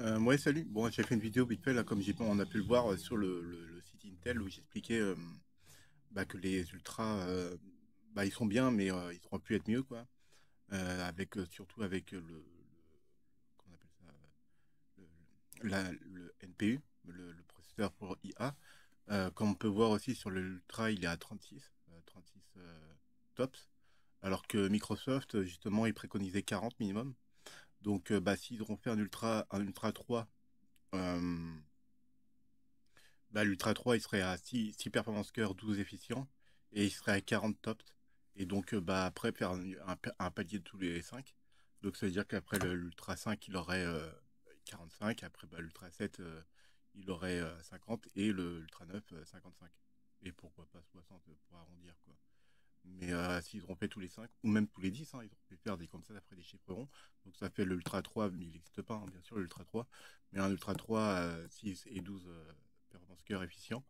Ouais, salut. Bon, j'ai fait une vidéo vite fait, là, comme on a pu le voir sur le site Intel où j'expliquais que les ultras, ils sont bien, mais ils auraient pu être mieux, quoi. Avec, surtout avec comment on appelle ça, le NPU, le processeur pour IA. Comme on peut voir aussi sur l'ultra, il est à 36 tops, alors que Microsoft, justement, il préconisait 40 minimum. Donc, s'ils auront fait un ultra 3, euh, l'Ultra 3, il serait à 6 performance cœur, 12 efficient, et il serait à 40 tops. Et donc, après, faire un palier de tous les 5. Donc, ça veut dire qu'après l'Ultra 5, il aurait 45. Après, l'Ultra 7, il aurait 50. Et l'Ultra 9, 55. Et pourquoi pas 60 pour arrondir, quoi. Mais s'ils auront fait tous les 5, ou même tous les 10, hein, ils auraient pu faire des comme ça d'après des chiffres ronds. Donc ça fait l'Ultra 3, mais il n'existe pas, hein, bien sûr, l'Ultra 3. Mais un Ultra 3, 6 et 12 performance cœur efficient,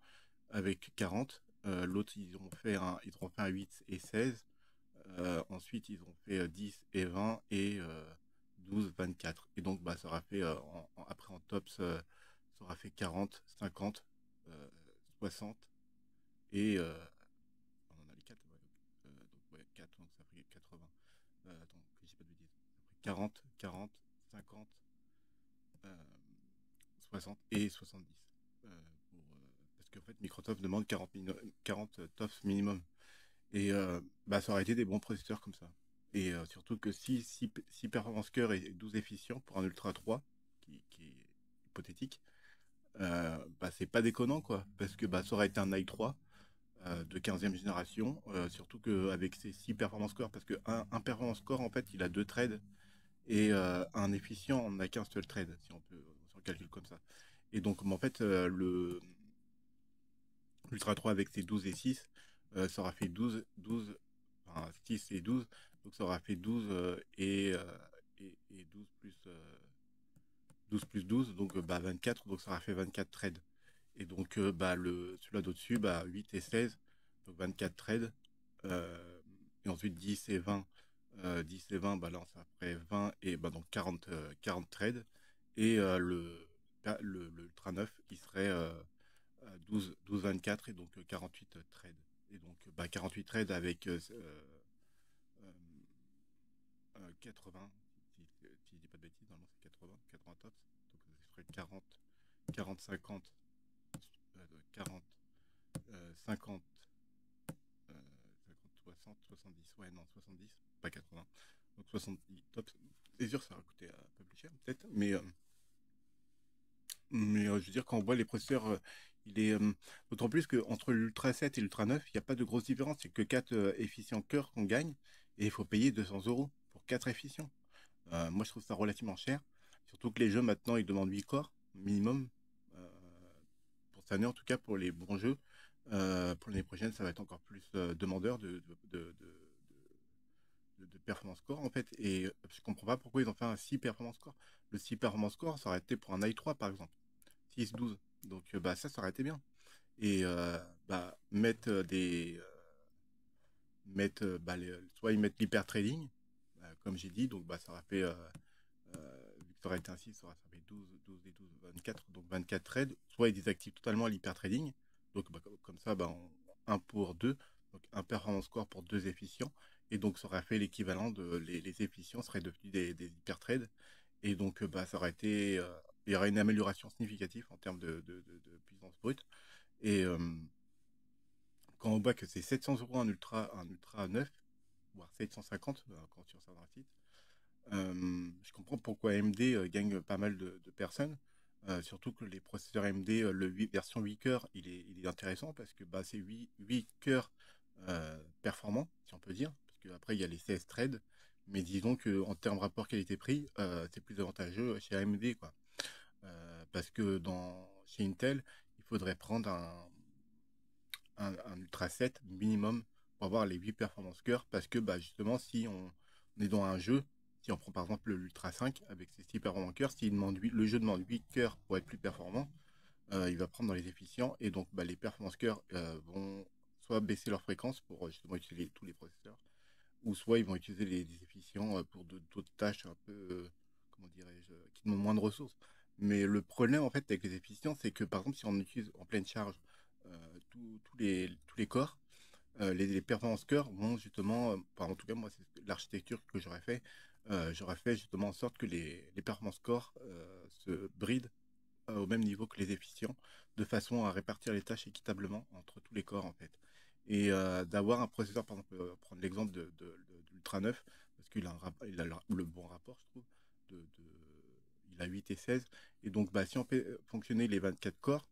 avec 40. L'autre, ils auront fait un 8 et 16. Ensuite, ils ont fait 10 et 20 et 12, 24. Et donc, ça aura fait, après en tops, ça aura fait 40, 50, euh, 60 et on en a les 4, ouais. Donc, ouais, 4, donc ça fait 80. Attends, que j'ai pas de bêtises. Ça fait 40, 40, 50, euh, 60 et 70. Euh, parce qu'en fait, Microsoft demande 40 TOFs minimum. Et ça aurait été des bons processeurs comme ça. Et surtout que si performance cœur et 12 efficient pour un Ultra 3, qui est hypothétique, c'est pas déconnant, quoi. Parce que ça aurait été un i3 de 15e génération, surtout qu'avec ses 6 performance core, parce qu'un performance core, en fait, il a deux threads, et un efficient, on n'a qu'un seul thread, si on calcule comme ça. Et donc, en fait, l'Ultra 3 avec ses 12 et 6, ça aura fait 12, enfin 6 et 12, donc ça aura fait 12 et 12 plus 12, donc 24, donc ça aura fait 24 trades. Et donc celui-là d'au-dessus, 8 et 16, donc 24 trades. Et ensuite 10 et 20. 10 et 20, là ça ferait 20 et donc 40 trades. Et le Ultra 9, il serait 12, 24 et donc 48 trades. Et donc 48 trades avec 80, si je dis pas de bêtises, normalement c'est 80 tops. Donc ce serait 40, 50, 40, 50, 50, 60, 70, ouais, non, 70, pas 80, donc 70 tops. C'est sûr, ça va coûter un peu plus cher, peut-être, mais je veux dire, quand on voit les processeurs, il est. D'autant plus qu'entre l'Ultra 7 et l'Ultra 9, il n'y a pas de grosse différence. C'est que 4 efficients cœur qu'on gagne, et il faut payer 200 € pour 4 efficients. Moi, je trouve ça relativement cher. Surtout que les jeux, maintenant, ils demandent 8 corps minimum. euh, pour cette année, en tout cas, pour les bons jeux. Pour l'année prochaine, ça va être encore plus demandeur de performance score, en fait. Et je comprends pas pourquoi ils ont fait un 6 performance score. Le 6 performance score, ça aurait été pour un i3, par exemple. 6, 12. Donc, ça aurait été bien. Et mettre soit ils mettent l'hyper trading, comme j'ai dit, donc ça aurait fait, vu que ça aurait été ainsi, ça aurait fait 12 et 12, 24, donc 24 trades. Soit ils désactivent totalement l'hyper trading, donc comme ça, 1 pour 2, donc un performance score pour 2 efficients, et donc ça aurait fait l'équivalent de les efficients seraient devenus des hyper trades, et donc ça aurait été, il y aurait une amélioration significative en termes de puissance brute. Et quand on voit que c'est 700 € un ultra 9, voire 750 quand tu ressors d'un site, je comprends pourquoi AMD gagne pas mal de personnes. Surtout que les processeurs AMD, version 8 cœurs, il est intéressant parce que c'est 8 cœurs performants, si on peut dire. Parce qu'après, il y a les CS threads. Mais disons qu'en termes rapport qualité-prix, c'est plus avantageux chez AMD, quoi. Parce que chez Intel, il faudrait prendre un Ultra 7 minimum pour avoir les 8 performances cœur. Parce que justement, si on est dans un jeu, si on prend par exemple l'Ultra 5 avec ses 6 performances cœur, si le jeu demande 8 cœurs pour être plus performant, il va prendre dans les efficients. Et donc les performances cœur vont soit baisser leur fréquence pour justement utiliser tous les processeurs, ou soit ils vont utiliser les efficients pour d'autres tâches un peu, comment dirais-je, qui demandent moins de ressources. Mais le problème en fait avec les efficients, c'est que par exemple si on utilise en pleine charge tous les corps, les performance cœur vont justement, enfin, en tout cas moi c'est l'architecture que j'aurais fait justement en sorte que les performance corps se brident au même niveau que les efficients, de façon à répartir les tâches équitablement entre tous les corps en fait. Et d'avoir un processeur, par exemple, prendre l'exemple de l'Ultra 9, parce qu'il a, il a le bon rapport, je trouve, il a 8 et 16. Et donc, bah, si on fait fonctionner les 24 corps,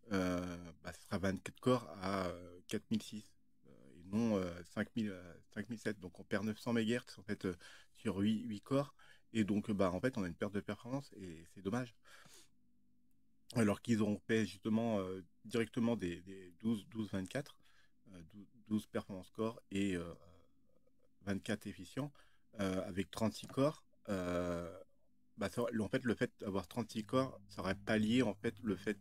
bah, ce sera 24 corps à 4006 et non 5000, 5007. Donc, on perd 900 MHz en fait, sur 8 corps. Et donc, bah, en fait, on a une perte de performance et c'est dommage. Alors qu'ils auront fait justement directement des 12-24, 12 performance core et 24 efficients, avec 36 corps. Bah, en fait, le fait d'avoir 36 corps, ça aurait pallié en fait le fait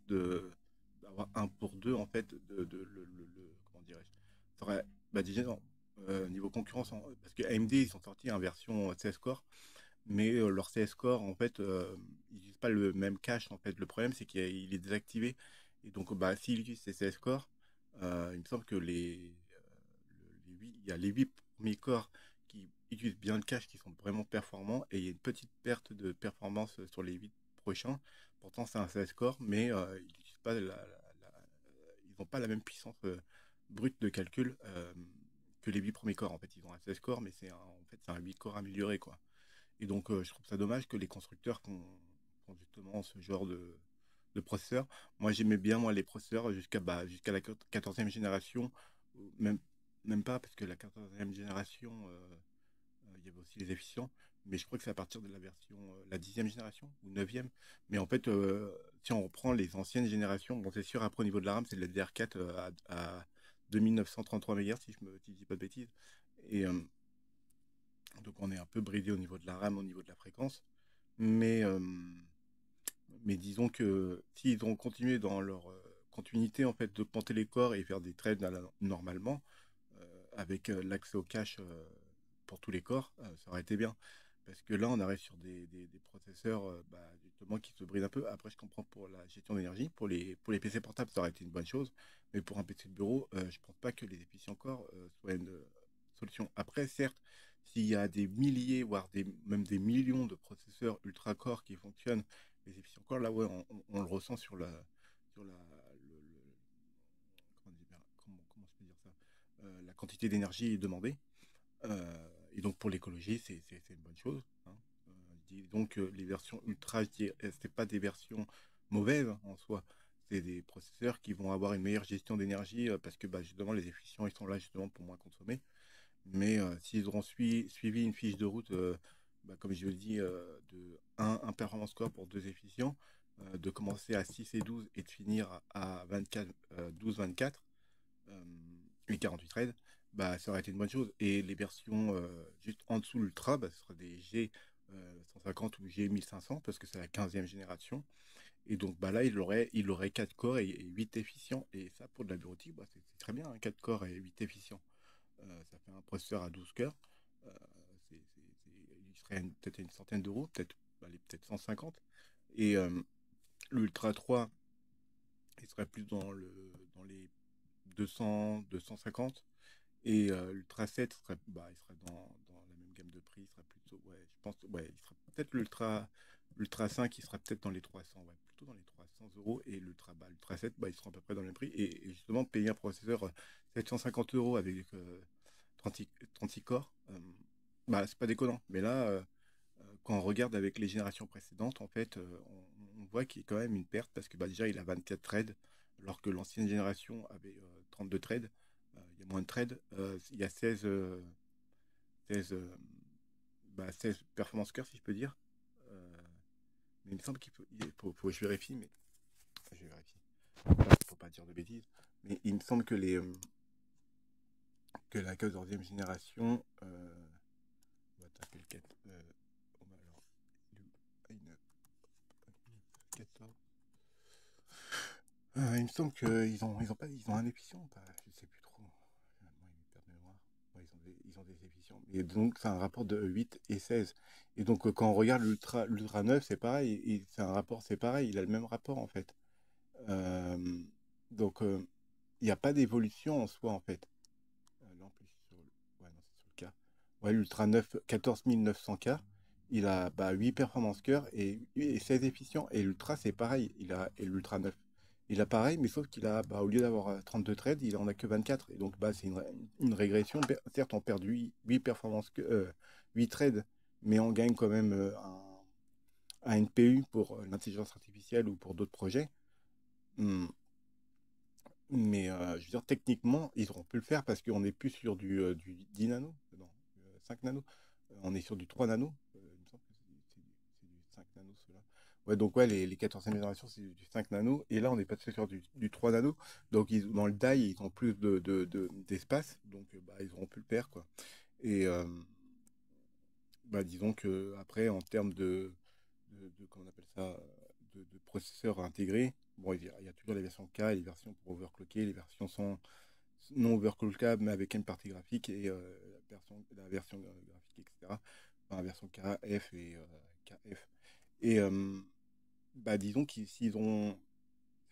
d'avoir un pour deux en fait comment dirais-je, ça aurait, bah, déjà niveau concurrence parce que AMD ils sont sortis en version 16 corps, mais leur CS Core, en fait, ils n'utilisent pas le même cache. En fait, le problème, c'est qu'il est désactivé. Et donc, bah, s'ils utilisent ces CS Core, il me semble que il y a les 8 premiers corps qui utilisent bien le cache, qui sont vraiment performants, et il y a une petite perte de performance sur les 8 prochains. Pourtant, c'est un CS Core, mais ils n'utilisent pas ils n'ont pas la même puissance brute de calcul que les 8 premiers corps. En fait, ils ont un 16 corps, mais en fait, c'est un 8 corps amélioré, quoi. Et donc, je trouve ça dommage que les constructeurs font justement ce genre de processeurs. Moi, j'aimais bien moi, les processeurs jusqu'à la 14e génération, ou même pas, parce que la 14e génération, il y avait aussi les efficients. Mais je crois que c'est à partir de la version, la 10e génération ou 9e. Mais en fait, si on reprend les anciennes générations, bon, c'est sûr, après au niveau de la RAM, c'est le DDR4 à 2933 MHz, si je dis pas de bêtises. Et donc on est un peu bridé au niveau de la RAM, au niveau de la fréquence. Mais, euh, mais disons que s'ils ont continué dans leur continuité en fait d'augmenter les corps et faire des trades normalement, avec l'accès au cache pour tous les corps, ça aurait été bien. Parce que là, on arrive sur des processeurs bah, justement qui se brident un peu. Après, je comprends pour la gestion d'énergie. Pour les PC portables, ça aurait été une bonne chose. Mais pour un PC de bureau, je pense pas que les efficients corps soient une solution. Après, certes, s'il y a des milliers, voire même des millions de processeurs ultra-core qui fonctionnent, les efficients corps, là, ouais, on le ressent sur comment je peux dire ça, la quantité d'énergie demandée. Et donc pour l'écologie, c'est une bonne chose, hein. Disons que les versions ultra, c'est pas des versions mauvaises hein, en soi. C'est des processeurs qui vont avoir une meilleure gestion d'énergie parce que bah, justement les efficients ils sont là justement pour moins consommer. Mais s'ils auront suivi une fiche de route, bah, comme je le dis, de un performance score pour deux efficients, de commencer à 6 et 12 et de finir à 24, 12-24, euh, et 48 threads, bah, ça aurait été une bonne chose. Et les versions juste en dessous l'Ultra, bah, ce sera des G 150 ou G 1500 parce que c'est la 15e génération. Et donc bah, là, il aurait 4 corps et 8 efficients. Et ça, pour de la bureautique, bah, c'est très bien, hein, 4 corps et 8 efficients. Ça fait un processeur à 12 cœurs. Euh, il serait peut-être à une centaine d'euros, peut-être 150. Et l'Ultra 3, il serait plus dans les 200, 250. Et l'Ultra 7 serait, bah, il serait dans la même gamme de prix. Il serait plutôt, ouais, je pense, ouais, il serait peut-être l'Ultra 5, il sera peut-être dans les 300, ouais, plutôt dans les 300 euros. Et l'Ultra 7, bah, ils seront à peu près dans le même prix. Et justement, payer un processeur 750 euros avec 36 corps, bah, c'est pas déconnant. Mais là, quand on regarde avec les générations précédentes, en fait, on voit qu'il y a quand même une perte parce que bah, déjà, il a 24 trades, alors que l'ancienne génération avait 32 trades. Il y a moins de trades. Il y a 16, 16 performance cœurs, si je peux dire. Euh, mais il me semble faut que je vérifie, mais je vérifie. Faut pas dire de bêtises. Mais il me semble que la 14e génération, on va taper le 4. Oh, bah alors, une 14. Il me semble qu'ils ont un efficient ou pas? Je sais plus trop. Moi, ils perdent mémoire. Ouais, ils ont des efficients. efficient. Et donc, c'est un rapport de 8 et 16. Et donc, quand on regarde l'Ultra 9, c'est pareil. C'est un rapport, c'est pareil. Il a le même rapport, en fait. Euh, donc, il n'y a pas d'évolution en soi, en fait. Là, en plus, ouais, non, c'est sur le cas. Ouais, l'Ultra 9, 14900K, il a 8 performances cœur et 16 efficients. Et l'Ultra, c'est pareil. Et l'Ultra 9, il a pareil, mais sauf qu'il a, au lieu d'avoir 32 trades, il en a que 24. Et donc, c'est une régression. Certes, on perd 8 performances, 8 trades, mais on gagne quand même un NPU pour l'intelligence artificielle ou pour d'autres projets. Hmm. Mais je veux dire, techniquement, ils auront pu le faire parce qu'on n'est plus sur du 10 nano, non, 5 nano. On est sur du 3 nano. Il me semble que c'est du 5 nano, ceux-là. Ouais, donc ouais, les 14e génération, c'est du 5 nano. Et là, on est passé sur du 3 nano. Donc dans le die, ils ont plus d'espace. Donc ils auront pu le faire, quoi. Et disons que après, en termes comment on appelle ça, de processeurs intégrés, bon, il y a toujours les versions K et les versions pour overclocker, les versions sont non overclockable, mais avec une partie graphique et la version graphique, etc. Enfin, la version KF et KF. Et disons qu'ils s'ils ont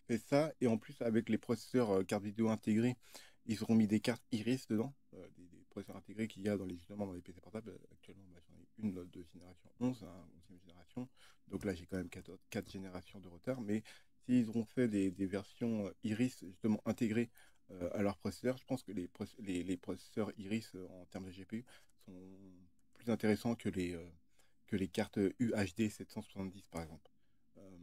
fait ça, et en plus avec les processeurs cartes vidéo intégrés, ils auront mis des cartes Iris dedans, des processeurs intégrés qu'il y a justement dans les PC portables. Actuellement, j'en ai une de génération 11, hein, 11e génération. Donc là, j'ai quand même 4 générations de retard. Mais s'ils ont fait des versions Iris justement intégrées à leur processeur, je pense que les processeurs Iris en termes de GPU sont plus intéressants que les cartes UHD 770 par exemple. Euh,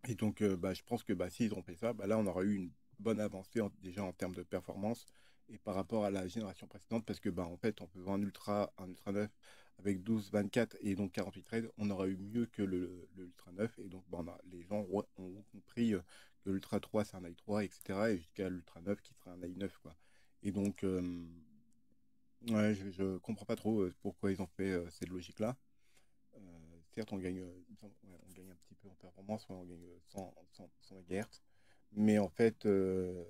et donc, je pense que s'ils ont fait ça, là, on aura eu une bonne avancée déjà en termes de performance et par rapport à la génération précédente, parce que en fait, on peut voir un ultra 9 avec 12, 24 et donc 48 threads, on aura eu mieux que le ultra 9. Et donc, les gens ont compris que l'ultra 3, c'est un i3, etc. Et jusqu'à l'ultra 9 qui sera un i9, quoi. Et donc, ouais, je comprends pas trop pourquoi ils ont fait cette logique-là. Certes, on gagne un petit peu en performance, ouais, on gagne 100 MHz, mais en fait, on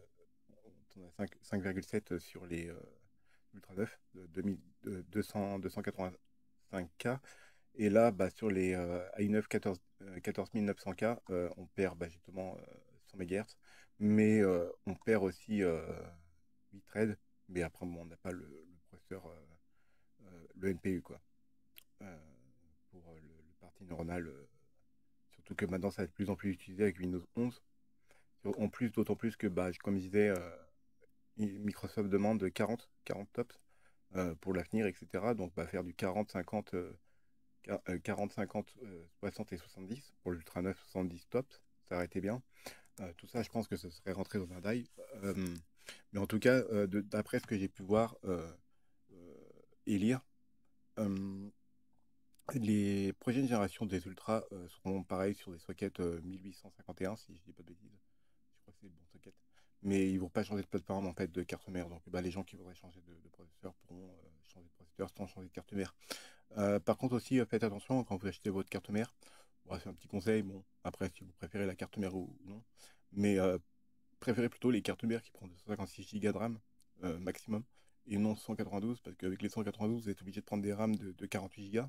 a 5,7 sur les Ultra 9 de 285K. Et là, sur les i9 14900K, on perd justement 100 MHz, mais on perd aussi 8 threads, mais après, bon, on n'a pas le processeur, le NPU, quoi, euh, pour le parti neuronal. Surtout que maintenant, ça va être de plus en plus utilisé avec Windows 11. En plus, d'autant plus que, comme je disais, Microsoft demande 40 tops pour l'avenir, etc. Donc, faire du 40, 50, 40, 50, 60 et 70 pour l'Ultra 9, 70 tops, ça aurait été bien. Tout ça, je pense que ça serait rentré dans un die. Mais en tout cas, d'après ce que j'ai pu voir et lire, euh, les prochaines générations des Ultra seront pareils sur des sockets 1851, si je dis pas de bêtises. Je crois que c'est le bon socket. Mais ils vont pas changer de plateforme en fait de carte mère. Donc les gens qui voudraient changer de processeur pourront changer de processeur sans changer de carte mère. Par contre aussi, faites attention quand vous achetez votre carte mère. Bon, c'est un petit conseil. Bon, après, si vous préférez la carte mère ou non. Mais préférez plutôt les cartes mères qui prennent 256 Go de RAM maximum et non 192 parce qu'avec les 192, vous êtes obligé de prendre des RAM de 48 Go.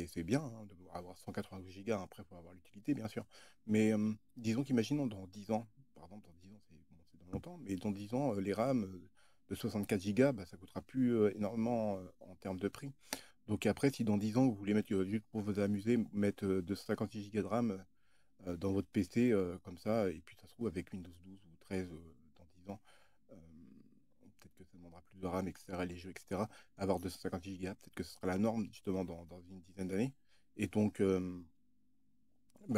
C'est bien hein, de pouvoir avoir 192 gigas, après pour avoir l'utilité bien sûr. Mais disons qu'imaginons dans 10 ans, par exemple dans 10 ans c'est dans longtemps, mais dans 10 ans les RAM de 64 gigas, ça coûtera plus énormément en termes de prix. Donc après si dans 10 ans vous voulez mettre juste pour vous amuser, mettre 256 gigas de RAM dans votre PC comme ça, et puis ça se trouve avec Windows 12 ou 13 dans 10 ans, euh, peut-être que ça demandera plus de RAM, etc., les jeux, etc. Avoir 256 Go, peut-être que ce sera la norme justement dans une dizaine d'années. Et donc,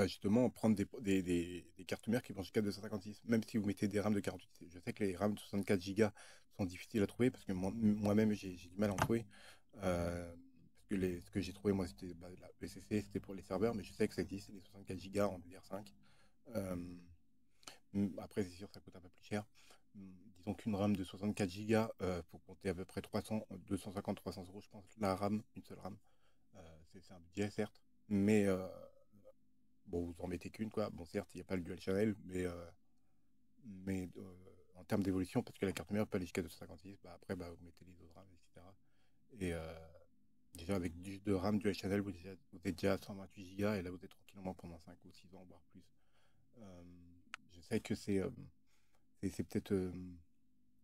justement, prendre des cartes mères qui vont jusqu'à 256, même si vous mettez des RAM de 48. Je sais que les RAM de 64 Go sont difficiles à trouver parce que moi-même, j'ai du mal à en trouver. Parce que ce que j'ai trouvé, moi, c'était la PCC, c'était pour les serveurs, mais je sais que ça existe, les 64 Go en DDR5. Euh, Après, c'est sûr, ça coûte un peu plus cher. Disons qu'une RAM de 64 Go, faut compter à peu près 300, 250, 300 euros, je pense. La RAM, une seule RAM. C'est un budget, certes. Mais bon, vous en mettez qu'une, quoi. Bon, certes, il n'y a pas le dual channel, mais en termes d'évolution, parce que la carte mère peut aller jusqu'à 256, bah, après, bah, vous mettez les autres RAM, etc. Et déjà, avec de RAM du Channel, vous êtes déjà à 128 Go, et là, vous êtes tranquillement pendant 5 ou 6 ans, voire plus. Euh, je sais que c'est peut-être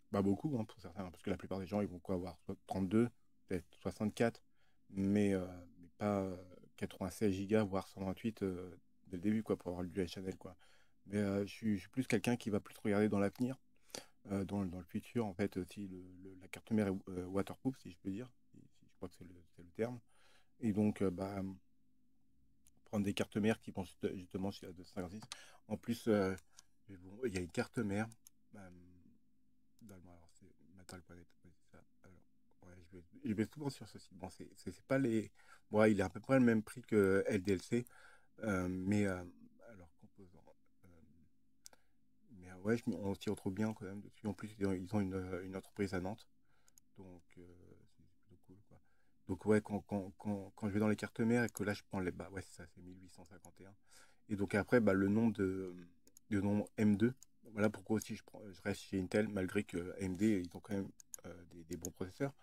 pas beaucoup hein, pour certains, parce que la plupart des gens, ils vont quoi avoir soit 32, peut-être 64, mais pas 96 gigas, voire 128 dès le début, quoi, pour avoir du HTML, quoi. Mais je suis plus quelqu'un qui va plus regarder dans l'avenir, dans le futur, en fait, si la carte mère est waterproof, si je peux dire, si je crois que c'est le terme. Et donc, bah, prendre des cartes mères qui vont justement chez la 256. En plus, il y a une carte mère. euh, alors c'est Metal.net, ouais, c'est ça. Alors, ouais, je vais souvent sur ce site. Bon, c'est pas les. Bon, ouais, il est à peu près le même prix que LDLC, mais alors composant. euh, mais ouais, on s'y retrouve bien quand même dessus. En plus, ils ont une entreprise à Nantes, donc c'est plutôt cool, quoi. Donc ouais, quand je vais dans les cartes mères et que là je prends les. Bah ouais, c'est ça, c'est 1851. Et donc après, bah, le nom M2. Voilà pourquoi aussi je reste chez Intel, malgré que AMD, ils ont quand même des bons processeurs.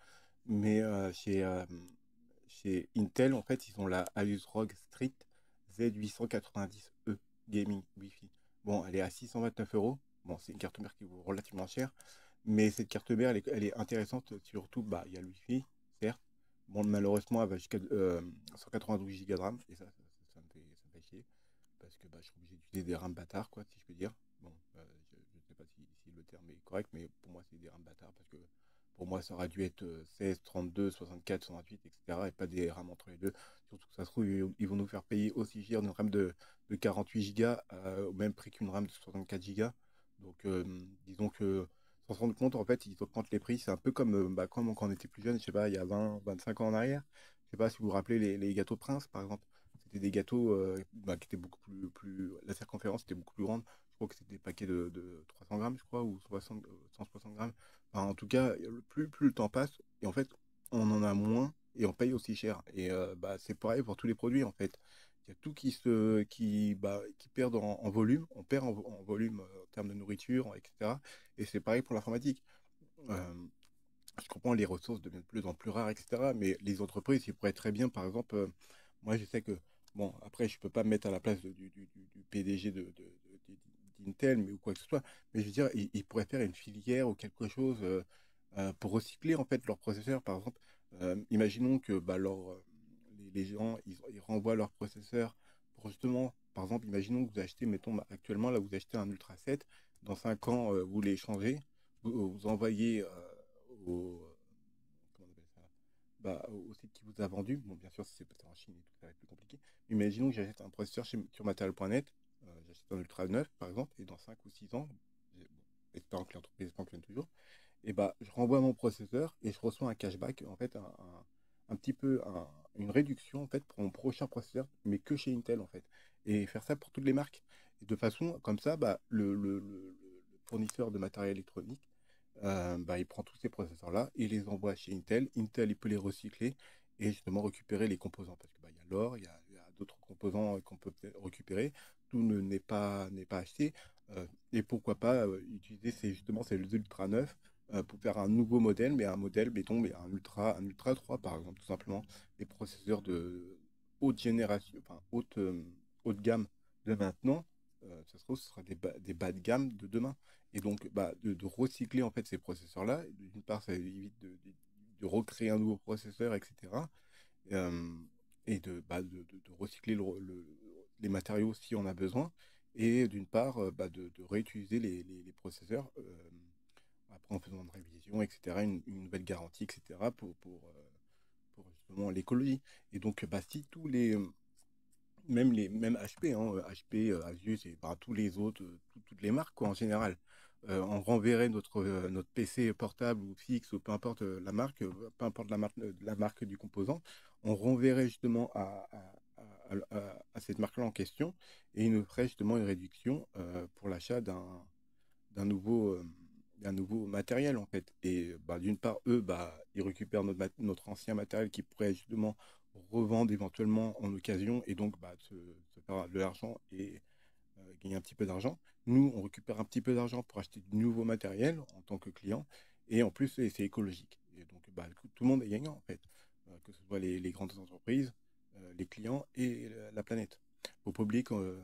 Mais chez Intel, en fait, ils ont la Asus ROG Strix Z890E Gaming Wi-Fi. Bon, elle est à 629 euros. Bon, c'est une carte mère qui vaut relativement cher. Mais cette carte mère, elle est intéressante. Surtout, bah, il y a le Wi-Fi, certes. Bon, malheureusement, elle va jusqu'à 192 Go de RAM. Et ça me fait chier parce que bah, je suis obligé d'utiliser des rames bâtards, quoi, si je peux dire. Bon, je ne sais pas si le terme est correct, mais pour moi, c'est des rames bâtards parce que pour moi, ça aurait dû être 16, 32, 64, 128, etc. et pas des rames entre les deux. Surtout que ça se trouve, ils vont nous faire payer aussi cher une RAM de 48 Go au même prix qu'une RAM de 64 Go. Donc, disons que sans se rendre compte, en fait, ils augmentent les prix. C'est un peu comme, bah, comme quand on était plus jeune, je sais pas, il y a 20, 25 ans en arrière. Je sais pas si vous vous rappelez les gâteaux Prince, par exemple. C'était des gâteaux bah, qui étaient beaucoup plus. La circonférence était beaucoup plus grande. Je crois que c'était des paquets de 300 grammes, je crois, ou 60, 160 grammes. Enfin, en tout cas, plus le temps passe, et en fait, on en a moins et on paye aussi cher. Et bah, c'est pareil pour tous les produits, en fait. Il y a tout qui perd en volume. On perd en volume en termes de nourriture, etc. Et c'est pareil pour l'informatique. Euh, je comprends, les ressources deviennent de plus en plus rares, etc. Mais les entreprises, ils pourraient très bien, par exemple, moi je sais que, bon, après, je peux pas me mettre à la place du PDG d'Intel, mais ou quoi que ce soit, mais je veux dire, ils pourraient faire une filière ou quelque chose pour recycler en fait leurs processeurs. Par exemple, imaginons que bah, les gens, ils renvoient leurs processeurs pour justement, par exemple, imaginons que vous achetez, mettons, actuellement, là, vous achetez un Ultra 7, dans 5 ans, vous les changez, vous envoyez au, comment on appelle ça, bah, au site qui vous a vendu. Bon, bien sûr, si c'est peut-être en Chine et tout, ça va être plus compliqué. Mais imaginons que j'achète un processeur sur Material.net, j'achète un Ultra 9, par exemple, et dans 5 ou 6 ans, bon, espérant que l'entreprise fonctionne toujours, et bah, je renvoie mon processeur et je reçois un cashback, en fait, un petit peu une réduction en fait pour mon prochain processeur, mais que chez Intel en fait. Et faire ça pour toutes les marques. Et de façon comme ça, bah, le fournisseur de matériel électronique, bah, il prend tous ces processeurs-là et les envoie chez Intel. Intel, il peut les recycler et justement récupérer les composants. Parce que bah, il y a l'or, il y a d'autres composants qu'on peut peut-être récupérer. Tout n'est pas acheté. Et pourquoi pas utiliser justement ces Ultra 9 pour faire un nouveau modèle, mais un modèle béton, mais un Ultra 3 par exemple, tout simplement. Les processeurs de haute génération, enfin haute gamme de maintenant, ça se trouve, ce sera des bas de gamme de demain. Et donc, bah, de recycler en fait ces processeurs-là, d'une part, ça évite de recréer un nouveau processeur, etc. euh, et de recycler les matériaux si on a besoin. Et d'une part, bah, de réutiliser les processeurs après en faisant une révision, etc., une nouvelle garantie, etc., pour justement l'écologie. Et donc, bah, si même HP, hein, HP, Asus et bah, tous les autres, toutes les marques, quoi, en général, on renverrait notre PC portable ou fixe, ou peu importe la marque, peu importe la marque du composant, on renverrait justement à cette marque-là en question et il nous ferait justement une réduction pour l'achat d'un nouveau, euh, d'un nouveau matériel en fait. Et bah, d'une part, eux, bah, ils récupèrent notre ancien matériel qui pourrait justement revendre éventuellement en occasion et donc bah, se faire de l'argent et gagner un petit peu d'argent. Nous, on récupère un petit peu d'argent pour acheter du nouveau matériel en tant que client. Et en plus, c'est écologique. Et donc, bah, tout le monde est gagnant, en fait. Que ce soit les grandes entreprises, les clients et la planète. Faut pas oublier qu'on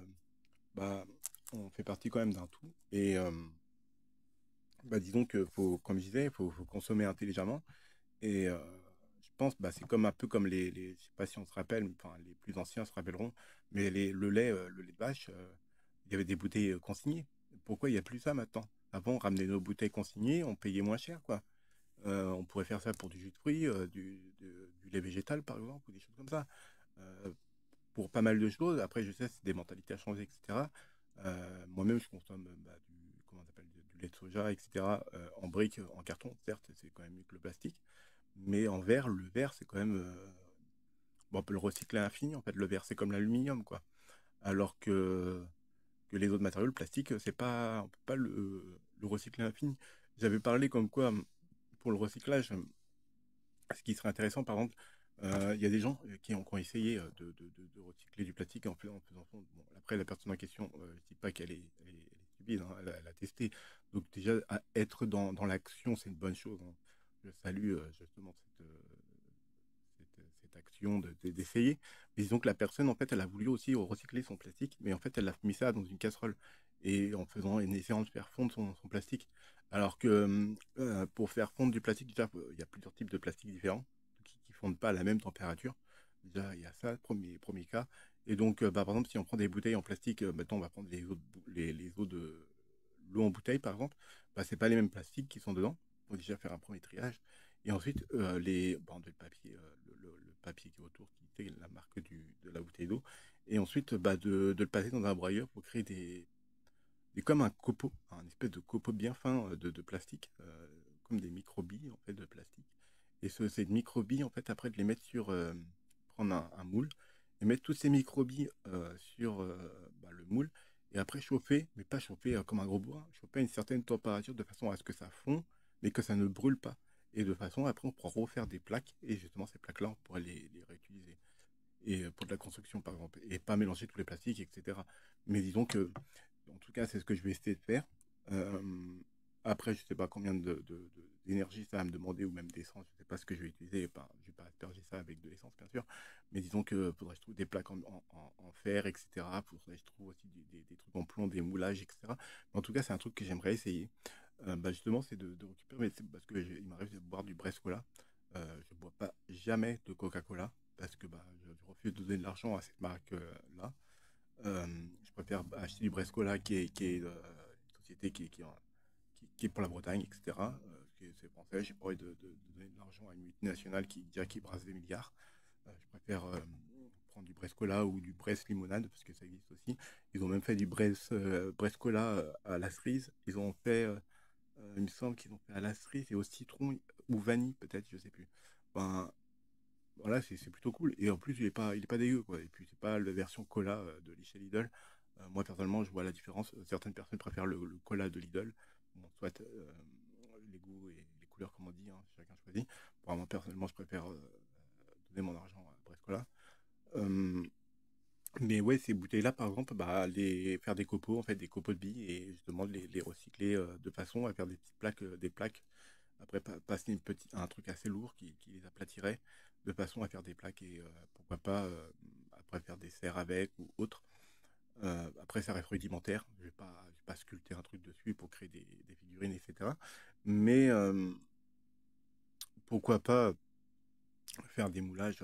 bah, on fait partie quand même d'un tout. Et bah, disons que faut, comme je disais, faut consommer intelligemment. Et je pense, bah, c'est comme un peu comme je sais pas si on se rappelle, mais, enfin, les plus anciens se rappelleront, mais le lait de vache, il y avait des bouteilles consignées. Pourquoi il n'y a plus ça maintenant? Avant, on ramenait nos bouteilles consignées, on payait moins cher, quoi. On pourrait faire ça pour du jus de fruits, du lait végétal, par exemple, ou des choses comme ça. Euh, pour pas mal de choses. Après, je sais, c'est des mentalités à changer, etc. Moi-même, je consomme comment on appelle, du lait de soja, etc. En briques, en carton, certes, c'est quand même mieux que le plastique. Mais en verre, le verre, c'est quand même. Bon, on peut le recycler à l'infini. En fait, le verre, c'est comme l'aluminium, quoi. Alors que les autres matériaux, le plastique, c'est pas, on peut pas le recycler à l'infini. J'avais parlé comme quoi, pour le recyclage, ce qui serait intéressant, par exemple, il y a des gens qui ont essayé de recycler du plastique en faisant fondre. Bon, après, la personne en question, je ne dis pas qu'elle est stupide, hein, elle a testé. Donc déjà, être dans l'action, c'est une bonne chose, hein. Je salue justement cette action d'essayer. Mais disons que la personne, en fait, elle a voulu aussi recycler son plastique, mais en fait, elle a mis ça dans une casserole et en essayant de faire fondre son plastique. Alors que pour faire fondre du plastique, déjà, il y a plusieurs types de plastiques différents qui fondent pas à la même température. Déjà, il y a ça, premier cas. Et donc, bah, par exemple, si on prend des bouteilles en plastique, maintenant, on va prendre les eaux de l'eau en bouteille, par exemple, bah, c'est pas les mêmes plastiques qui sont dedans. Il faut déjà faire un premier triage. Et ensuite, le papier, le papier qui est autour, qui est la marque de la bouteille d'eau. Et ensuite, bah, de le passer dans un broyeur pour créer comme un copeau, un espèce de copeau bien fin de plastique, comme des microbilles en fait de plastique. Et ces microbilles, en fait, après de les mettre prendre un moule et mettre toutes ces microbilles sur bah, le moule et après chauffer, mais pas chauffer comme un gros bois, chauffer à une certaine température de façon à ce que ça fond, mais que ça ne brûle pas. Et de façon, après, on pourra refaire des plaques et justement, ces plaques-là, on pourrait les réutiliser. Et pour de la construction, par exemple, et pas mélanger tous les plastiques, etc. Mais disons que en tout cas, c'est ce que je vais essayer de faire. Euh, après, je ne sais pas combien d'énergie ça va me demander, ou même d'essence. Je ne sais pas ce que je vais utiliser. Enfin, je ne vais pas asperger ça avec de l'essence, bien sûr. Mais disons que faudrait que je trouve des plaques en fer, etc. Faudrait que je trouve aussi des trucs en plomb, des moulages, etc. Mais en tout cas, c'est un truc que j'aimerais essayer. Bah, justement, c'est de récupérer. Mais c'est parce que il m'arrive de boire du Brescola. Je ne bois pas jamais de Coca-Cola parce que bah, je refuse de donner de l'argent à cette marque-là. Je préfère acheter du Brescola qui est une société qui est pour la Bretagne, etc. C'est français. J'ai pas envie de donner de l'argent à une multinationale qui brasse des milliards. Je préfère prendre du Brescola ou du Bresse Limonade parce que ça existe aussi. Ils ont même fait du Brescola à la cerise. Ils ont fait, il me semble qu'ils ont fait à la cerise et au citron ou vanille peut-être, je sais plus. Ben, voilà, c'est plutôt cool. Et en plus, il est pas dégueu, quoi. Et puis, c'est pas la version cola de chez Lidl. Moi, personnellement, je vois la différence. Certaines personnes préfèrent le cola de Lidl. Bon, soit les goûts et les couleurs, comme on dit, hein, chacun choisit. Pour moi, personnellement, je préfère donner mon argent à Brest Cola. Euh, mais ouais, ces bouteilles-là, par exemple, bah, faire des copeaux, en fait, des copeaux de billes, et justement de les recycler de façon à faire des petites plaques, des plaques. Après, passer un truc assez lourd qui les aplatirait, de façon à faire des plaques et pourquoi pas après faire des serres avec ou autre. Après, ça reste rudimentaire. Je vais pas sculpter un truc dessus pour créer des figurines, etc. Mais pourquoi pas faire des moulages,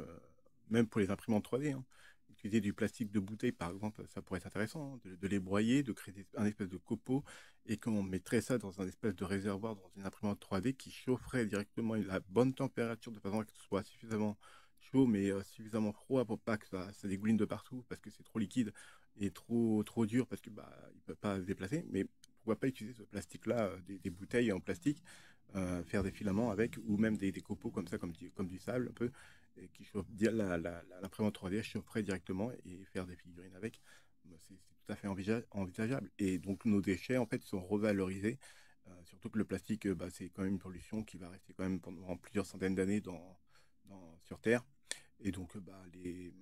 même pour les imprimantes 3D, hein. Utiliser du plastique de bouteille, par exemple, ça pourrait être intéressant, hein, de les broyer, de créer un espèce de copeau, et qu'on mettrait ça dans un espèce de réservoir, dans une imprimante 3D qui chaufferait directement à la bonne température, de façon à que ce soit suffisamment chaud, mais suffisamment froid pour pas que ça dégouline de partout, parce que c'est trop liquide et trop dur, parce que bah, il ne peut pas se déplacer. Mais pourquoi pas utiliser ce plastique-là, des bouteilles en plastique, faire des filaments avec, ou même des copeaux comme ça, comme du sable un peu, et qui chauffe, l'imprimante 3D chaufferait directement et faire des figurines avec. Bah, c'est tout à fait envisageable. Et donc nos déchets en fait sont revalorisés, surtout que le plastique, bah, c'est quand même une pollution qui va rester quand même pendant plusieurs centaines d'années sur Terre. Et donc bah, les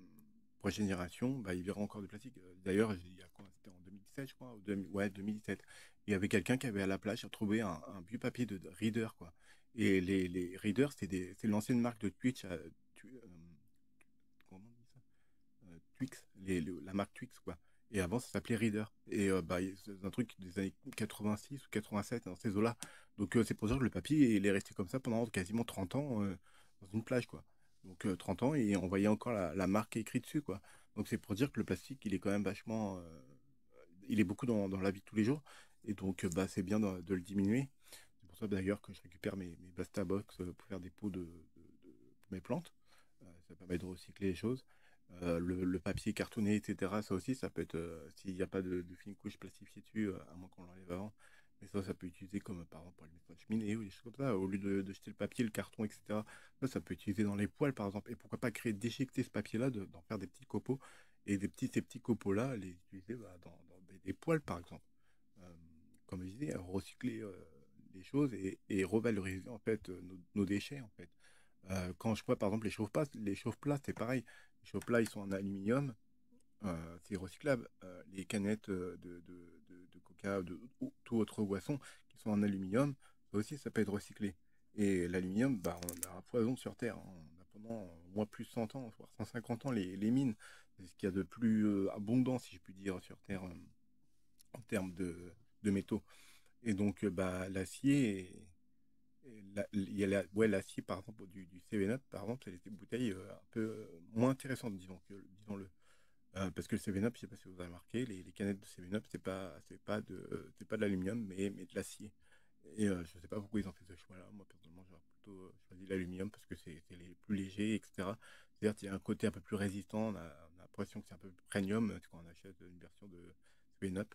prochaines générations, bah, ils verront encore du plastique. D'ailleurs, il y a quoi? C'était en 2017, je crois, ouais, 2017. Il y avait quelqu'un qui avait à la plage retrouvé un vieux papier de Reader, quoi. Et les Reader, c'est l'ancienne marque de Twitch, comment on dit ça? Twix, la marque Twix, quoi. Et avant, ça s'appelait Reader. Et bah, c'est un truc des années 86 ou 87, dans ces eaux-là. Donc, c'est pour dire que le papier, il est resté comme ça pendant quasiment 30 ans dans une plage, quoi. Donc, 30 ans, et on voyait encore la marque écrite dessus, quoi. Donc, c'est pour dire que le plastique, il est quand même vachement. Il est beaucoup dans la vie de tous les jours. Et donc, bah, c'est bien de le diminuer. C'est pour ça, d'ailleurs, que je récupère mes Basta Box pour faire des pots pour mes plantes. Ça permet de recycler les choses. Le papier cartonné, etc. Ça aussi, ça peut être, s'il n'y a pas de fine couche plastifiée dessus, à moins qu'on l'enlève avant. Mais ça peut être utilisé comme, par exemple, pour les mettre dans la cheminée ou des choses comme ça. Au lieu de jeter le papier, le carton, etc. Ça peut être utilisé dans les poêles, par exemple. Et pourquoi pas déchiqueter ce papier-là, d'en faire des petits copeaux. Et ces petits copeaux-là, les utiliser bah, dans des poêles, par exemple. Euh, Comme je disais, recycler les choses et revaloriser, en fait, nos déchets, en fait. Quand je vois par exemple les chauffe-plats, c'est pareil. Les chauffe-plats, ils sont en aluminium, c'est recyclable. Les canettes de coca, ou tout autre boisson qui sont en aluminium, ça aussi, ça peut être recyclé. Et l'aluminium, bah, on a un poison sur Terre, hein. On a pendant au moins plus de 100 ans, voire 150 ans, les mines. C'est ce qu'il y a de plus abondant, si je puis dire, sur Terre en termes de métaux. Et donc, bah, l'acier il y a ouais, l'acier, par exemple, du 7-Up, par exemple, c'est des bouteilles un peu moins intéressantes, disons-le. Parce que le 7-Up, je sais pas si vous avez remarqué, les canettes de 7-Up, c'est pas de l'aluminium, mais de l'acier. Et je sais pas pourquoi ils ont fait ce choix-là. Moi, personnellement, j'aurais plutôt choisi l'aluminium parce que c'est les plus légers, etc. C'est-à-dire qu'il y a un côté un peu plus résistant. On a l'impression que c'est un peu plus premium quand on achète une version de 7-Up,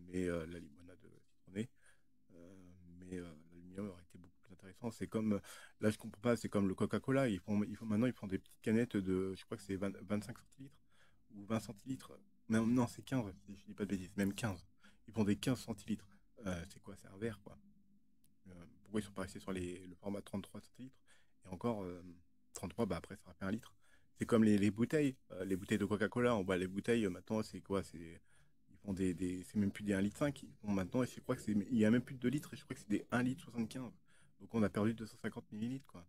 mais la limonade citronnée. Mais l'aluminium aurait été beaucoup plus intéressant. C'est comme, là je comprends pas, c'est comme le Coca-Cola, maintenant ils font des petites canettes je crois que c'est 25 centilitres ou 20 centilitres. Non, non, c'est 15, si je dis pas de bêtises, même 15. Ils font des 15 centilitres. C'est quoi? C'est un verre, quoi. Pourquoi ils sont pas restés sur le format 33 centilitres? Et encore, 33, bah après ça fait un litre. C'est comme les bouteilles de Coca-Cola. On voit les bouteilles, maintenant, c'est quoi? Ils font c'est même plus des 1,5 litre. Ils font maintenant, et je crois que il y a même plus de 2 litres, et je crois que c'est des 1 litre 75. Donc on a perdu 250 millilitres, quoi.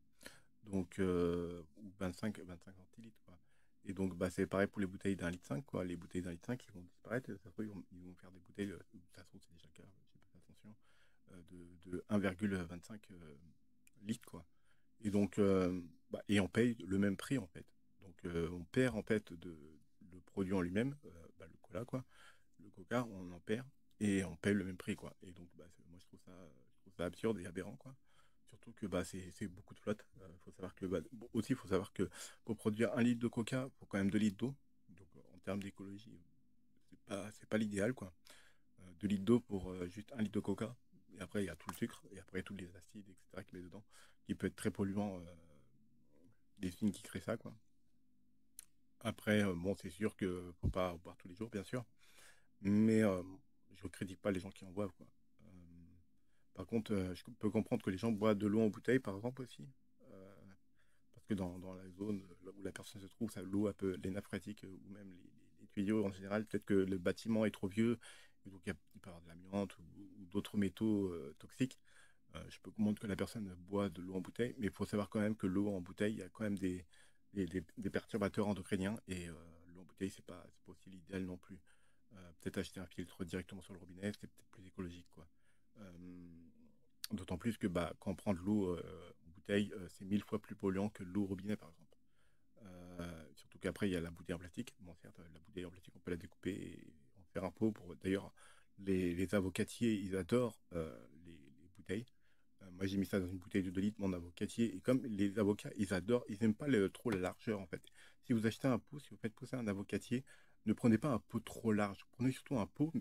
Donc, ou 25 centilitres, quoi. Et donc, bah, c'est pareil pour les bouteilles d'1,5 litre, quoi. Les bouteilles d'1,5 litre, ils vont disparaître. Ça se trouve, ils vont faire des bouteilles, ça se trouve, c'est déjà le cas, j'ai pas fait attention, de 1,25 litres, quoi. Et donc, bah, et on paye le même prix, en fait. Donc, on perd, en fait, le produit en lui-même, bah, le cola, quoi. Le coca, on en perd et on paye le même prix, quoi. Et donc, bah, moi, je trouve ça absurde et aberrant, quoi. Surtout que bah, c'est beaucoup de flotte. Faut savoir que, bah, bon, aussi, il faut savoir que pour produire 1 litre de coca, il faut quand même 2 litres d'eau. Donc, en termes d'écologie, c'est pas l'idéal, quoi. 2 litres d'eau pour juste 1 litre de coca. Et après, il y a tout le sucre, et après, tous les acides, etc., qui met dedans, qui peut être très polluant, les usines qui créent ça, quoi. Après, bon, c'est sûr que faut pas en boire tous les jours, bien sûr. Mais je ne critique pas les gens qui en boivent, quoi. Euh, Par contre, je peux comprendre que les gens boivent de l'eau en bouteille, par exemple, aussi. Euh, Parce que dans la zone là où la personne se trouve, ça, l'eau, un peu, les nappes phréatiques ou même les tuyaux en général, peut-être que le bâtiment est trop vieux, et donc il peut y avoir de l'amiante ou d'autres métaux toxiques. Je peux comprendre que la personne boit de l'eau en bouteille, mais il faut savoir quand même que l'eau en bouteille, il y a quand même des perturbateurs endocriniens, et l'eau en bouteille, c'est pas aussi l'idéal non plus. Peut-être acheter un filtre directement sur le robinet, c'est peut-être plus écologique, quoi. Euh, D'autant plus que bah, quand on prend de l'eau en bouteille, c'est 1000 fois plus polluant que l'eau au robinet, par exemple. Surtout qu'après, il y a la bouteille en plastique. Bon, certes, la bouteille en plastique, on peut la découper et en faire un pot. D'ailleurs, les avocatiers, ils adorent les bouteilles. Moi, j'ai mis ça dans une bouteille de 2 litres, mon avocatier. Et comme les avocats, ils adorent, ils n'aiment pas trop la largeur, en fait. Si vous achetez un pot, si vous faites pousser un avocatier, ne prenez pas un pot trop large. Prenez surtout un pot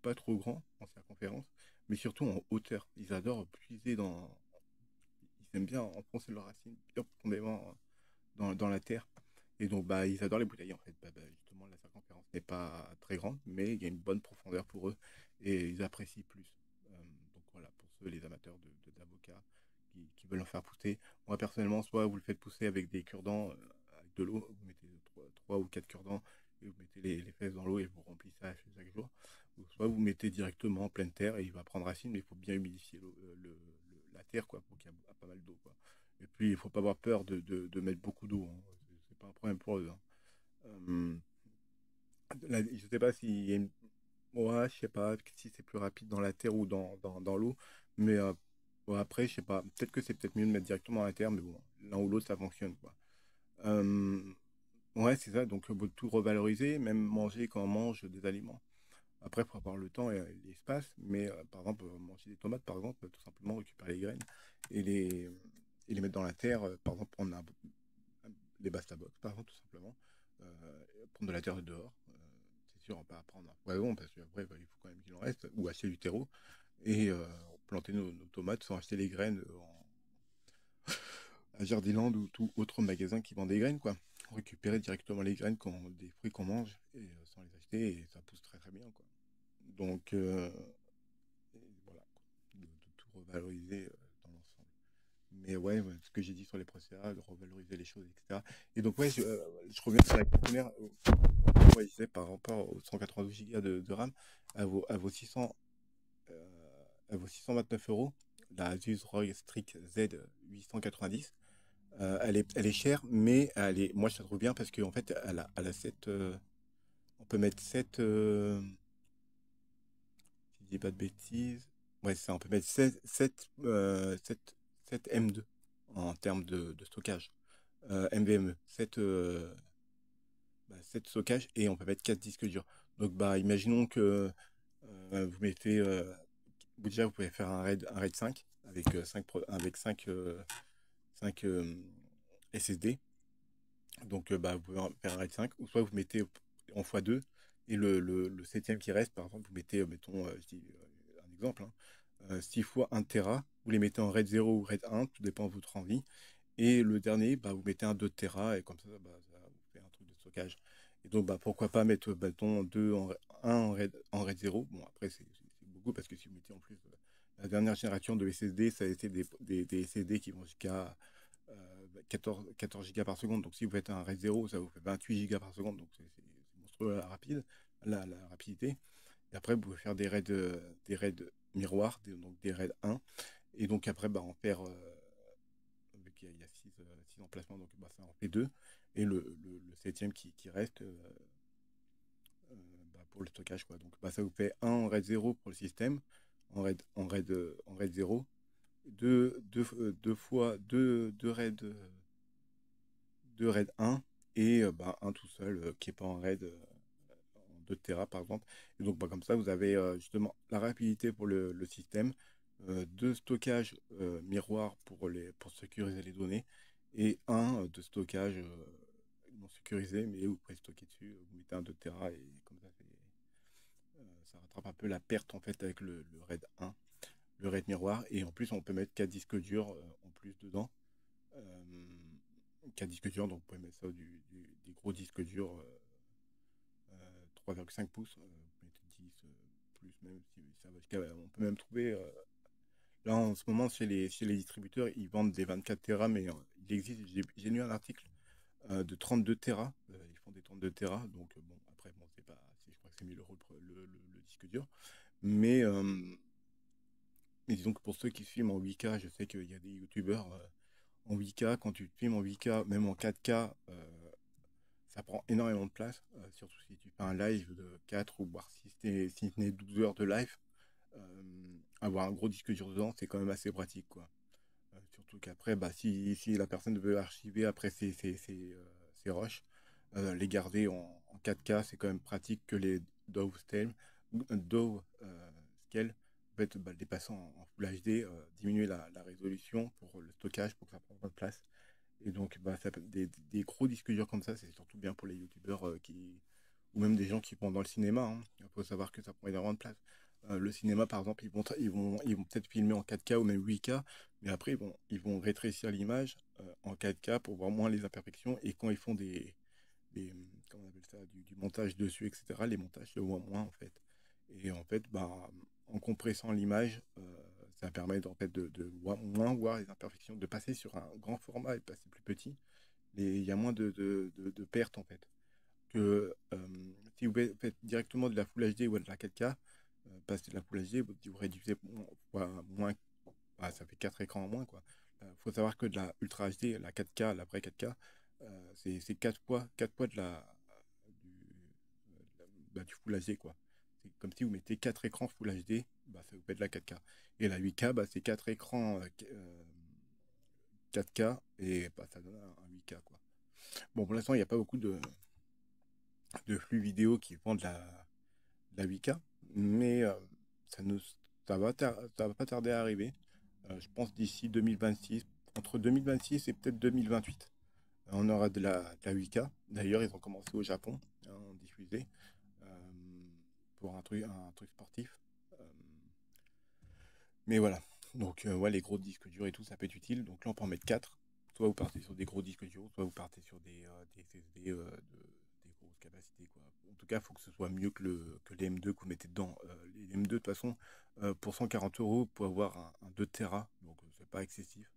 pas trop grand en circonférence, mais surtout en hauteur. Ils adorent puiser Ils aiment bien enfoncer leurs racines bien profondément dans la terre. Et donc, bah, ils adorent les bouteilles, en fait. Justement, la circonférence n'est pas très grande, mais il y a une bonne profondeur pour eux et ils apprécient plus. Donc, voilà, pour ceux, les amateurs d'avocats qui veulent en faire pousser. Moi, personnellement, soit vous le faites pousser avec des cure-dents, avec de l'eau, vous mettez 3 ou 4 cure-dents et vous mettez les fesses dans l'eau et vous remplissez ça chaque jour. Ou soit mettez directement en pleine terre et il va prendre racine, mais il faut bien humidifier la terre, quoi, pour qu'il y ait pas mal d'eau, quoi. Et puis, il faut pas avoir peur de mettre beaucoup d'eau, hein. C'est pas un problème pour eux, hein. Euh, je sais pas s'il y a une... Ouais, je sais pas si c'est plus rapide dans la terre ou dans l'eau, mais bon, après, je sais pas. Peut-être que c'est peut-être mieux de mettre directement dans la terre, mais bon, l'un ou l'autre, ça fonctionne, quoi. Euh, ouais, c'est ça. Donc, faut tout revaloriser, même manger quand on mange des aliments. Après, il faut avoir le temps et l'espace, mais par exemple, manger des tomates, par exemple, tout simplement récupérer les graines et les mettre dans la terre. Par exemple, prendre des bastabox, par exemple, tout simplement. Prendre de la terre de dehors. C'est sûr, on va pas prendre un poivron, parce qu'après, bah, il faut quand même qu'il en reste, ou acheter du terreau, et planter nos tomates sans acheter les graines à Jardiland ou tout autre magasin qui vend des graines, quoi. Récupérer directement les graines des fruits qu'on mange, et sans les acheter, et ça pousse très très bien, quoi. Donc, et voilà, quoi. De tout revaloriser dans l'ensemble. Mais ouais, ouais, ce que j'ai dit sur les procédures, de revaloriser les choses, etc. Et donc, ouais, je reviens sur la conteneur. Ouais, je disais, par rapport aux 192 Go de RAM, à vos 600, à vos 629 euros, la Asus ROG Strix Z 890, elle est chère, mais moi je la trouve bien parce qu'en fait, elle a 7, on peut mettre 7, si je dis pas de bêtises, ouais, c'est ça, on peut mettre 7 M2 en termes de stockage. NVMe, 7 stockages et on peut mettre 4 disques durs. Donc, bah, imaginons que vous mettez, déjà, vous pouvez faire un RAID 5 avec 5 SSD. Donc, bah, vous pouvez faire un RAID 5, ou soit vous mettez en x2, et le septième qui reste, par exemple, vous mettez, mettons, je dis un exemple, hein, 6 fois 1 Tera, vous les mettez en RAID 0 ou RAID 1, tout dépend de votre envie. Et le dernier, bah, vous mettez un 2 Tera, et comme ça, bah, ça vous fait un truc de stockage. Et donc, bah, pourquoi pas mettre, mettons, 1 en RAID 0. Bon, après, c'est beaucoup, parce que si vous mettez en plus la dernière génération de SSD, ça a été des SSD qui vont jusqu'à 14 gigas par seconde. Donc, si vous faites un RAID 0, ça vous fait 28 gigas par seconde. Donc, c'est monstrueux la rapidité. Et après, vous pouvez faire des raids miroirs, donc des raids 1. Et donc, après, bah, en faire, il y a 6 emplacements, donc bah, ça en fait 2. Et le septième qui reste, euh, bah, pour le stockage, quoi. Donc, bah, ça vous fait un en RAID 0 pour le système, en RAID 0. Deux fois deux RAID, 1, et bah, un tout seul, qui n'est pas en RAID, en 2 Tera par exemple. Et donc, bah, comme ça, vous avez justement la rapidité pour le système, deux stockages miroirs pour sécuriser les données, et un de stockage non sécurisé, mais vous pouvez stocker dessus. Vous mettez un 2 Tera, et comme ça, ça rattrape un peu la perte en fait avec le RAID 1, le RAID miroir. Et en plus, on peut mettre 4 disques durs en plus dedans. Euh, 4 disques durs, donc vous pouvez mettre ça des gros disques durs, 3,5 pouces, vous mettez 10, plus même, si ça va on peut même trouver, là en ce moment chez les distributeurs, ils vendent des 24 Tera, mais il existe, j'ai lu un article de 32 Tera, ils font des 32 Tera, donc bon, après, bon, c'est pas, je crois que c'est 1 000 € le disque dur, mais, disons que pour ceux qui filment en 8K, je sais qu'il y a des youtubeurs en 8K, quand tu filmes en 8K, même en 4K, ça prend énormément de place, surtout si tu fais un live de 4, ou voire si ce n'est 12 heures de live. Avoir un gros disque dur dedans, c'est quand même assez pratique, quoi. Surtout qu'après, bah, si la personne veut archiver après ses rushs, les garder en 4K, c'est quand même pratique que les Dove Scale. En fait, bah, les passer en Full HD, diminuer la résolution pour le stockage, pour que ça prenne pas de place. Et donc, bah, des gros disques durs comme ça, c'est surtout bien pour les youtubeurs, ou même des gens qui vont dans le cinéma, hein. Il faut savoir que ça prend énormément de place. Le cinéma, par exemple, ils vont peut-être filmer en 4K ou même 8K, mais après, ils vont rétrécir l'image en 4K pour voir moins les imperfections. Et quand ils font comment on appelle ça, du montage dessus, etc., les montages se voient moins, en fait. Et en fait, bah, en compressant l'image, ça permet en fait moins voir les imperfections, de passer sur un grand format et de passer plus petit. Et il y a moins de pertes, en fait. Que si vous faites directement de la Full HD ou de la 4K, passer de la Full HD, vous réduisez moins, bah, ça fait 4 écrans en moins, quoi. Faut savoir que de la Ultra HD, la 4K, la vraie 4K, c'est 4 fois du Full HD, quoi. C'est comme si vous mettez 4 écrans Full HD, bah, ça vous fait de la 4K. Et la 8K, bah, c'est 4 écrans 4K et bah, ça donne un 8K, quoi. Bon, pour l'instant, il n'y a pas beaucoup de flux vidéo qui font de la 8K, mais ça, ne, ça va pas tarder à arriver. Je pense d'ici 2026, entre 2026 et peut-être 2028, on aura de la 8K. D'ailleurs, ils ont commencé au Japon, hein, en diffuser euh, pour un truc sportif. Euh, mais voilà. Donc, ouais, les gros disques durs et tout, ça peut être utile. Donc là, on peut en mettre 4. Soit vous partez sur des gros disques durs, soit vous partez sur des SSD des grosses capacités, quoi. En tout cas, il faut que ce soit mieux que les M2 que vous mettez dedans. Les M2, de toute façon, pour 140 euros, pour avoir un 2 Tera, donc c'est pas excessif.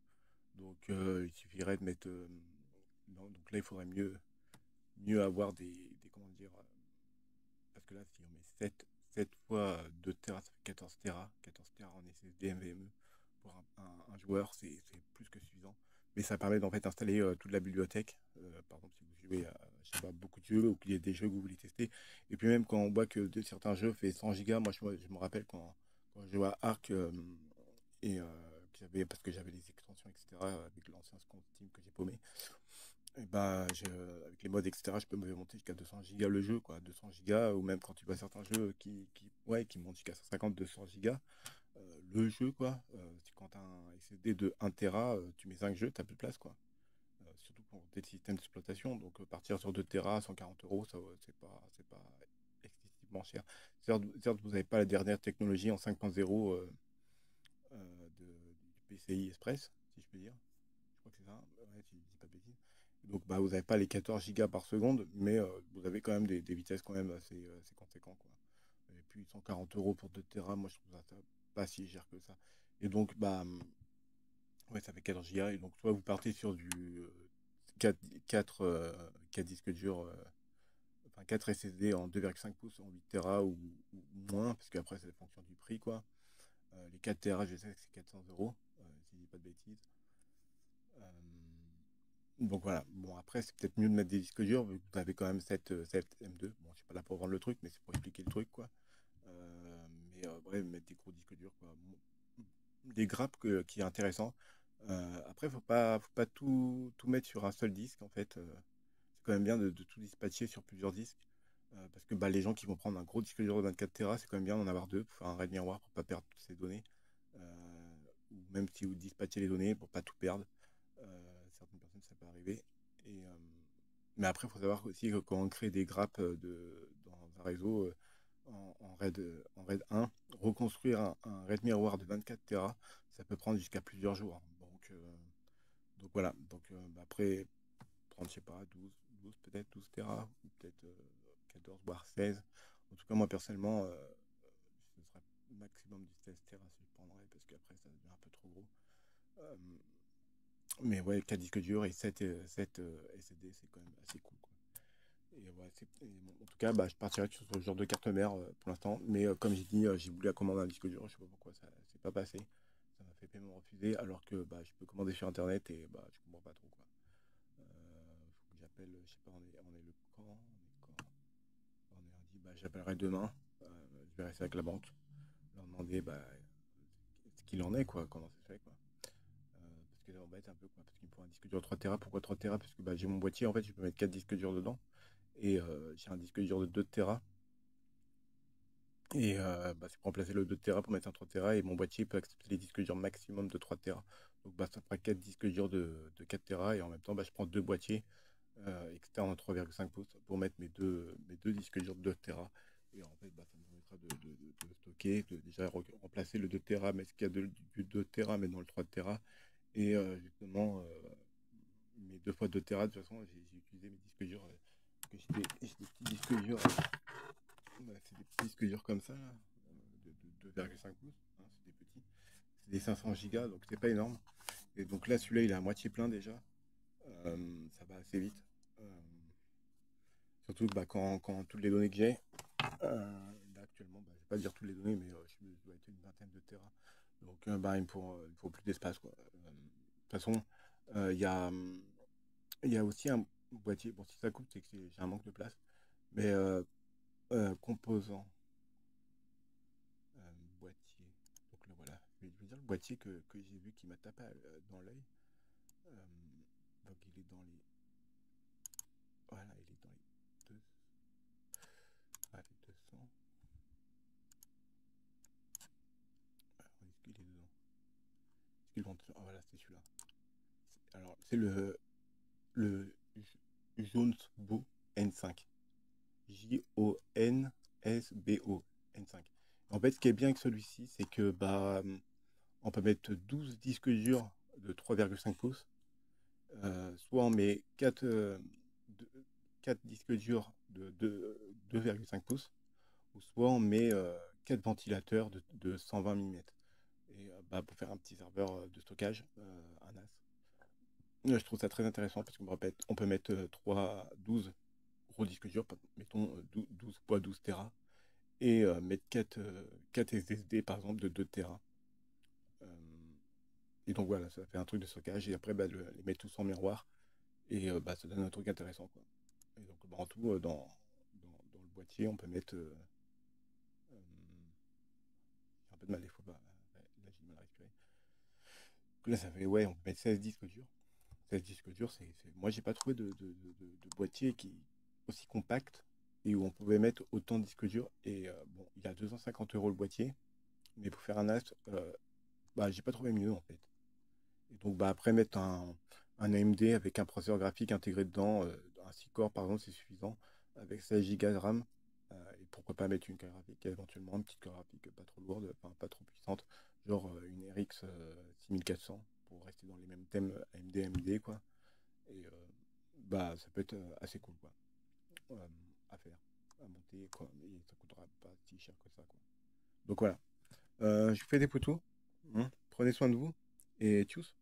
Donc, il suffirait de mettre. Non, donc là, il faudrait mieux avoir comment dire. Parce que là, si on met 7 fois 2 Tera, ça fait 14 Tera. 14 Tera en SSD NVMe pour un joueur, c'est plus que suffisant. Mais ça permet d'en fait d'installer toute la bibliothèque. Par exemple, si vous jouez à je sais pas, beaucoup de jeux ou qu'il y a des jeux que vous voulez tester. Et puis même quand on voit que certains jeux fait 100 gigas, moi je me rappelle quand je jouais à Arc et parce que j'avais les extensions, etc. Avec l'ancien compte Steam que j'ai paumé. Et bah, avec les mods, etc., je peux me monter jusqu'à 200 gigas le jeu, quoi. 200 gigas, ou même quand tu vois certains jeux qui montent jusqu'à 150, 200 gigas, le jeu, quoi. Quand tu as un SSD de 1 Tera, tu mets 5 jeux, tu n'as plus de place, quoi. Surtout pour des systèmes d'exploitation. Donc, partir sur 2 Tera à 140 euros, ça, c'est pas excessivement cher. Certes, vous n'avez pas la dernière technologie en 5.0 du PCI Express, si je peux dire. Je crois que c'est ça. Ouais, si je dis pas de bêtises. Donc, bah, vous n'avez pas les 14 gigas par seconde, mais vous avez quand même des vitesses quand même assez conséquentes, quoi. Et puis 140 euros pour 2 Tera, moi je trouve ça pas si cher que ça. Et donc, bah, ouais, ça fait 14 gigas. Et donc, soit vous partez sur du 4, 4 disques durs, enfin 4 SSD en 2,5 pouces en 8 Tera ou moins, parce qu'après, c'est la fonction du prix, quoi. Les 4 Tera, je sais que c'est 400 euros, si je dis pas de bêtises. Euh, Donc voilà, bon après c'est peut-être mieux de mettre des disques durs, vu que vous avez quand même 7 M2. Bon, je suis pas là pour vendre le truc, mais c'est pour expliquer le truc, quoi. Mais bref, mettre des gros disques durs, quoi. Bon, des grappes qui est intéressant. Après, faut pas tout mettre sur un seul disque, en fait. C'est quand même bien de tout dispatcher sur plusieurs disques. Parce que bah, les gens qui vont prendre un gros disque dur de 24 Tera, c'est quand même bien d'en avoir deux pour faire un RAID miroir pour pas perdre toutes ces données. Ou même si vous dispatchez les données pour pas tout perdre. Certaines personnes, ça peut arriver. Et, mais après, il faut savoir aussi que quand on crée des grappes dans un réseau en RAID 1, reconstruire un RAID miroir de 24 Tera, ça peut prendre jusqu'à plusieurs jours. Donc voilà. Donc bah, après, prendre, je sais pas, 12 peut-être, 12 Tera, ou peut-être 14, voire 16. En tout cas, moi personnellement, ce serait maximum du 16 Tera si je prendrais, parce qu'après, ça devient un peu trop gros. Euh, mais ouais, 4 disques durs et 7 SSD, c'est quand même assez cool, quoi. Et ouais, bon, en tout cas, bah, je partirai sur ce genre de carte mère pour l'instant. Mais comme j'ai dit, j'ai voulu commander un disque dur. Je sais pas pourquoi ça s'est pas passé. Ça m'a fait paiement refusé. Alors que bah, je peux commander sur internet et bah, je comprends pas trop, quoi. Faut que j'appelle, je sais pas, on est le quand? On est lundi, bah, j'appellerai demain. Je vais rester avec la banque. Leur demander bah, ce qu'il en est, quoi. Comment c'est fait, quoi. Parce que ça m'embête un peu, quoi, parce qu'il me faut un disque dur 3 Tera. Pourquoi 3 Tera? Parce que bah, j'ai mon boîtier, en fait, je peux mettre 4 disques durs dedans. Et j'ai un disque dur de 2 Tera. Et bah, c'est pour remplacer le 2 Tera pour mettre un 3 Tera. Et mon boîtier peut accepter les disques durs maximum de 3 Tera. Donc bah, ça fera 4 disques durs de 4 Tera. Et en même temps, bah, je prends deux boîtiers externes en 3,5 pouces pour mettre mes deux disques durs de 2 Tera. Et en fait, bah, ça me permettra de stocker, de déjà remplacer le 2 Tera, mais ce qu'il y a du 2 Tera, mais dans le 3 Tera. Et justement, mes 2 fois 2 Tera, de toute façon, j'ai utilisé mes disques durs. Que j'ai des petits disques durs. C'est des petits disques durs comme ça, là, de 2,5 pouces. Hein, c'est des petits. C'est des 500 gigas, donc c'est pas énorme. Et donc là, celui-là, il est à moitié plein déjà. Ça va assez vite. Euh, Surtout que bah, quand toutes les données que j'ai, là actuellement, bah, j'ai pas pas dire toutes les données, mais je dois être une vingtaine de Tera. Donc, il me faut plus d'espace, quoi. De toute façon, il y a, il y a aussi un boîtier. Bon, si ça coupe, c'est que j'ai un manque de place. Mais composant, boîtier. Donc là, voilà. Je vais dire le boîtier que j'ai vu qui m'a tapé dans l'œil. Euh, donc il est dans les. Voilà, il est dans les deux. Ah, les 200. Est-ce qu'il est dedans? Est-ce qu'ils vont. Ah, voilà, c'est celui-là. Alors, c'est le Jonsbo N5. Jonsbo N5. En fait, ce qui est bien avec celui-ci, c'est que on peut mettre 12 disques durs de 3,5 pouces. Soit on met 4 disques durs de 2,5 pouces, ou soit on met 4 ventilateurs de 120 mm. Et pour faire un petit serveur de stockage, un NAS. Je trouve ça très intéressant parce on peut mettre 12 gros disques durs, mettons 12 x 12 Tera, et mettre 4 SSD par exemple de 2 Tera. Euh, et donc voilà, ça fait un truc de stockage et après les mettre tous en miroir et ça donne un truc intéressant, quoi. Et donc en tout, dans le boîtier, on peut mettre. J'ai un peu de mal des fois, ouais, là j'ai du mal à respirer. Donc là, ça fait, ouais, on peut mettre 16 disques durs. 16 disques durs, moi j'ai pas trouvé de boîtier qui aussi compact et où on pouvait mettre autant de disques durs. Et bon, il a 250 € le boîtier, mais pour faire un NAS, j'ai pas trouvé mieux en fait. Et donc après mettre un AMD avec un processeur graphique intégré dedans, un 6 core par exemple, c'est suffisant, avec 16 Go de RAM. Et pourquoi pas mettre une carte graphique, éventuellement une petite carte graphique pas trop lourde, enfin pas trop puissante, genre une RX 6400 pour rester dans les mêmes thèmes AMD quoi. Et ça peut être assez cool quoi. À faire, à monter quoi. Et ça coûtera pas si cher que ça quoi. Donc voilà. Je vous fais des photos. Hein. Prenez soin de vous et tchuss.